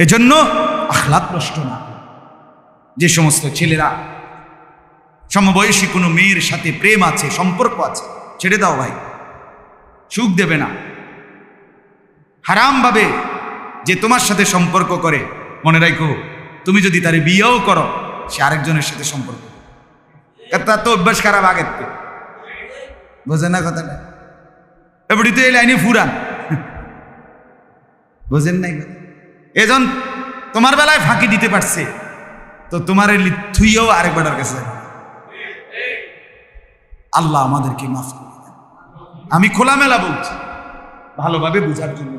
এজন্য আখলাক নষ্ট না। যে সমস্ত ছেলেরা সমবয়সী কোনো মেয়ের সাথে প্রেম আছে, সম্পর্ক আছে, ছেড়ে দাও ভাই, সুখ দেবে না। হারাম ভাবে যে তোমার সাথে সম্পর্ক করে, মনে রাখো তুমি যদি তারে বিয়েও করো, সে আরেকজনের সাথে সম্পর্ক, তার তো অভ্যাস খারাপ আগের থেকে। বোঝেন না কথাটা? এবারে তো এই লাইনে ফুরান, বোঝেন নাই? এজন তোমার বেলায় ফাঁকি দিতে পারছে, তো তোমার থুইও আরেক বেটার কাছে। আল্লাহ আমাদেরকে মাফ করে দেন। আমি খোলামেলা বলছি, ভালোভাবে বুঝার জন্য।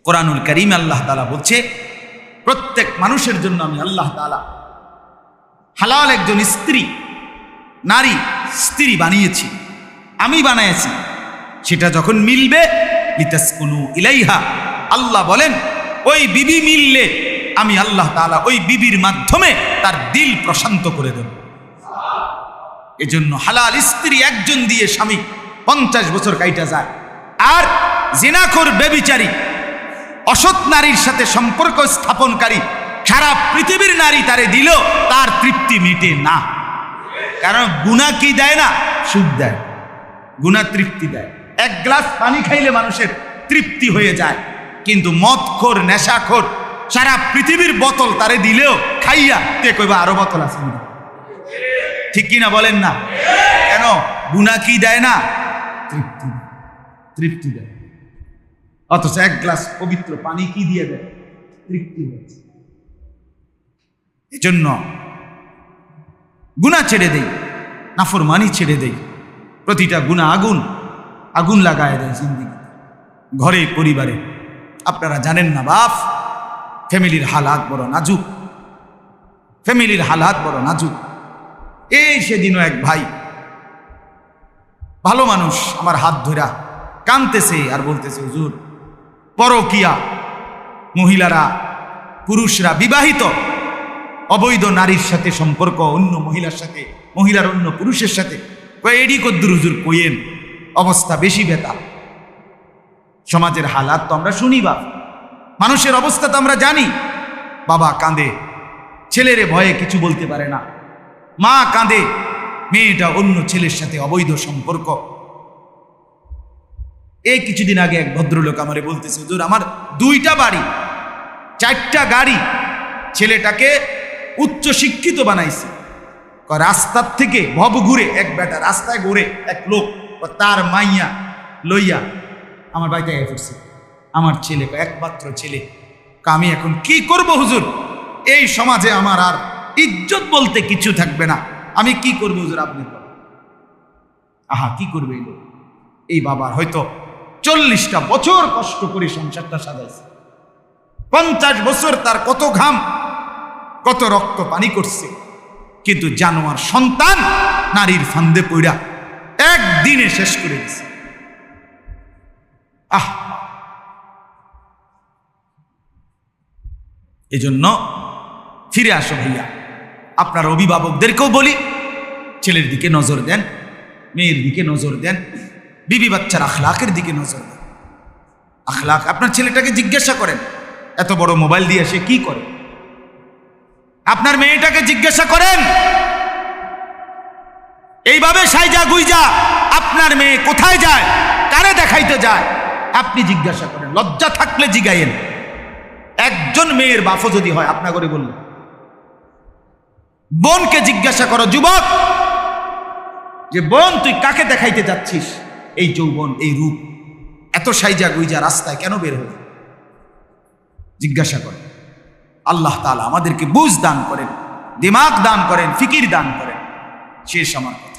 কোরআনুল কারীম আল্লাহ তাআলা বলছে, প্রত্যেক মানুষের জন্য আমি আল্লাহ তাআলা হালাল একজন নারী স্ত্রী বানিয়েছি, আমি বানিয়েছি। সেটা যখন মিলবে, লিতাসকুনু ইলাইহা, আল্লাহ বলেন ওই বিবি মিললে আমি আল্লাহ তাআলা ওই বিবির মাধ্যমে তার দিল প্রশান্ত করে দেব। এজন্য হালাল স্ত্রী একজন দিয়ে স্বামী 50 বছর কাইটা যায়। আর জিনাখোর ব্যভিচারী অসৎ নারীর সাথে সম্পর্ক স্থাপনকারী সারা পৃথিবীর নারী তারে দিল, তার তৃপ্তি মিটে না। কারণ গুনাহ কি দেয় না? সুখ দেয়। গুনাহ তৃপ্তি দেয়। এক গ্লাস পানি খাইলে মানুষের তৃপ্তি হয়ে যায়, কিন্তু মদখোর নেশাখোর সারা পৃথিবীর বোতল তারে দিলেও খাইয়া তে কইবা আরো বোতল আছে। ঠিক কিনা বলেন না? কেন? গুনাহ কি দেয় না? তৃপ্তি দেয়। অথচ এক গ্লাস পবিত্র পানি কি দিয়ে দেয়? তৃপ্তি হয়েছে। এজন্য গুনাহ ছেড়ে দেই, নাফরমানি ছেড়ে দেই। প্রতিটা গুনাহ আগুন লাগায় দেয় জিন্দেগি, ঘরে পরিবারে। আপনারা জানেন না বাপ, ফ্যামিলির হালাত বড় নাজুক, ফ্যামিলির হালাত বড় নাজুক। এই সেদিনও এক ভাই, ভালো মানুষ, আমার হাত ধরা কাঁদতেছে আর বলতেছে, হুজুর পরকিয়া, মহিলারা, পুরুষরা বিবাহিত অবৈধ নারীর সাথে সম্পর্ক, অন্য মহিলার সাথে, মহিলার অন্য পুরুষের সাথে, এডি কদ্দুর হুজুর কইেন, অবস্থা বেশি বেতাল। সমাজের হালাত তো আমরা শুনি, বাপ মানুষের অবস্থা তো আমরা জানি। বাবা কাঁদে, ছেলেরে ভয়ে কিছু বলতে পারে না। মা কাঁদে, মেয়েটা অন্য ছেলের সাথে অবৈধ সম্পর্ক। এই কিছুদিন আগে এক ভদ্রলোক আমারে বলতেছে, হুজুর আমার 2টা বাড়ি, 4টা গাড়ি, ছেলেটাকে উচ্চ শিক্ষিত বানাইছে। রাস্তার থেকে ভব ঘুরে এক বেটা, রাস্তায় ঘুরে এক লোক তার মাইয়া লইয়া আমার বাড়িতে এসেছে। আমার ছেলে, একমাত্র ছেলে। আমি এখন কি করব হুজুর? এই সমাজে আমার আর ইজ্জত বলতে কিছু থাকবে না, আমি কি করবো হুজুর? আপনি আহা কি করবে এই লোক? এই বাবার হয়তো 40টা বছর কষ্ট করে সংসারটা সাজাইছে, 50 বছর তার কত ঘাম, কত রক্ত পানি করছে, কিন্তু জানোয়ার সন্তান নারীর ফান্দে পইড়া একদিনে শেষ করে দিছে। এজন্য ফিরে আসো ভাইয়া, আপনার অভিভাবকদেরকেও বলি, ছেলের দিকে নজর দেন, মেয়ের দিকে নজর দেন, বিবি বাচ্চার আখলাকের দিকে নজর দেন। আখলাক, আপনার ছেলেটাকে জিজ্ঞাসা করেন এত বড় মোবাইল দিয়ে সে কি করে। আপনার মেয়েটাকে জিজ্ঞাসা করেন এইভাবে সাইজা গুইজা আপনার মেয়ে কোথায় যায়, কারে দেখাইতে যায়, আপনি জিজ্ঞাসা করেন। লজ্জা থাকলে জিগাইয়েন। একজন মেয়ের বাপও যদি হয়, আপনা করে বললেন, বোনকে জিজ্ঞাসা করো, যুবক, যে বোন তুই কাকে দেখাইতে যাচ্ছিস এই যৌবন, এই রূপ, এত সাইজা গুইজা রাস্তায় কেন বের হল? জিজ্ঞাসা করেন। আল্লাহ তাআলা আমাদেরকে বুঝ দান করেন, দিমাগ দান করেন, ফিকির দান করেন। শেষ আমার কথা।